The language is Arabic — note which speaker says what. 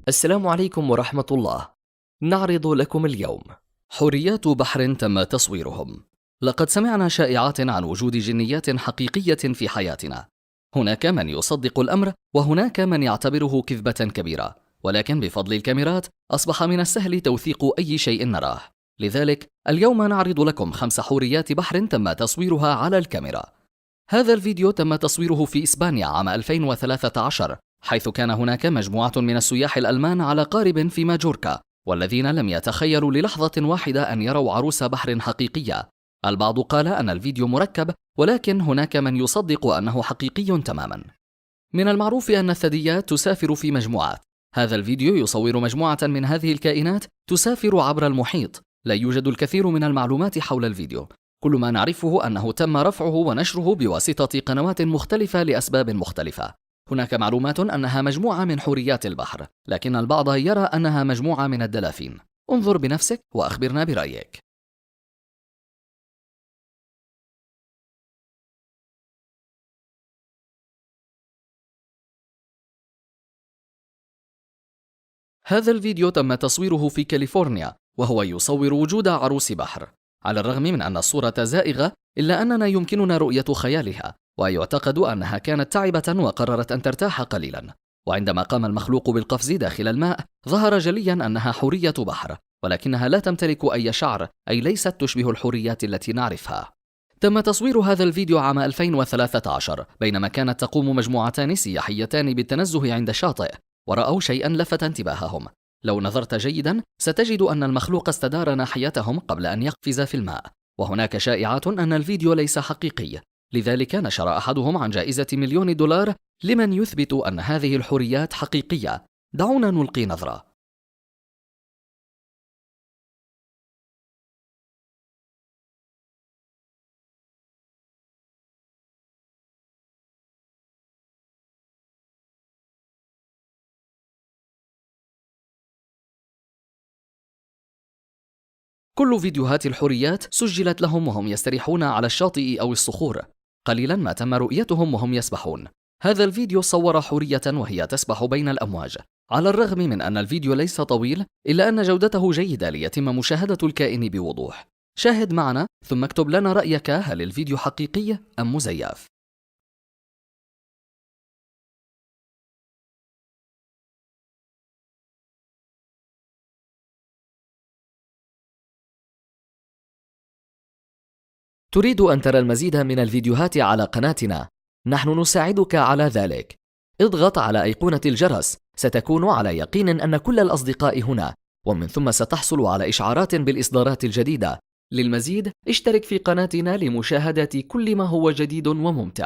Speaker 1: السلام عليكم ورحمة الله. نعرض لكم اليوم حوريات بحر تم تصويرهم. لقد سمعنا شائعات عن وجود جنيات حقيقية في حياتنا. هناك من يصدق الأمر وهناك من يعتبره كذبة كبيرة، ولكن بفضل الكاميرات أصبح من السهل توثيق أي شيء نراه. لذلك اليوم نعرض لكم 5 حوريات بحر تم تصويرها على الكاميرا. هذا الفيديو تم تصويره في إسبانيا عام 2013، حيث كان هناك مجموعة من السياح الألمان على قارب في ماجوركا، والذين لم يتخيلوا للحظة واحدة أن يروا عروس بحر حقيقية. البعض قال أن الفيديو مركب، ولكن هناك من يصدق أنه حقيقي تماما. من المعروف أن الثدييات تسافر في مجموعات. هذا الفيديو يصور مجموعة من هذه الكائنات تسافر عبر المحيط. لا يوجد الكثير من المعلومات حول الفيديو، كل ما نعرفه أنه تم رفعه ونشره بواسطة قنوات مختلفة لأسباب مختلفة. هناك معلومات أنها مجموعة من حوريات البحر، لكن البعض يرى أنها مجموعة من الدلافين. انظر بنفسك وأخبرنا برأيك. هذا الفيديو تم تصويره في كاليفورنيا، وهو يصور وجود عروس بحر. على الرغم من أن الصورة زائغة، إلا أننا يمكننا رؤية خيالها، ويعتقد أنها كانت تعبة وقررت أن ترتاح قليلا. وعندما قام المخلوق بالقفز داخل الماء، ظهر جليا أنها حورية بحر، ولكنها لا تمتلك أي شعر، أي ليست تشبه الحوريات التي نعرفها. تم تصوير هذا الفيديو عام 2013، بينما كانت تقوم مجموعتان سياحيتان بالتنزه عند شاطئ، ورأوا شيئا لفت انتباههم. لو نظرت جيدا ستجد أن المخلوق استدار ناحيتهم قبل أن يقفز في الماء. وهناك شائعات أن الفيديو ليس حقيقي، لذلك نشر أحدهم عن جائزة $1,000,000 لمن يثبت أن هذه الحوريات حقيقية. دعونا نلقي نظرة. كل فيديوهات الحوريات سجلت لهم وهم يستريحون على الشاطئ أو الصخور. قليلا ما تم رؤيتهم وهم يسبحون. هذا الفيديو صور حورية وهي تسبح بين الأمواج. على الرغم من أن الفيديو ليس طويل، إلا أن جودته جيدة ليتم مشاهدة الكائن بوضوح. شاهد معنا ثم اكتب لنا رأيك، هل الفيديو حقيقي أم مزيف؟ تريد أن ترى المزيد من الفيديوهات على قناتنا؟ نحن نساعدك على ذلك. اضغط على أيقونة الجرس، ستكون على يقين أن كل الأصدقاء هنا، ومن ثم ستحصل على إشعارات بالإصدارات الجديدة. للمزيد اشترك في قناتنا لمشاهدة كل ما هو جديد وممتع.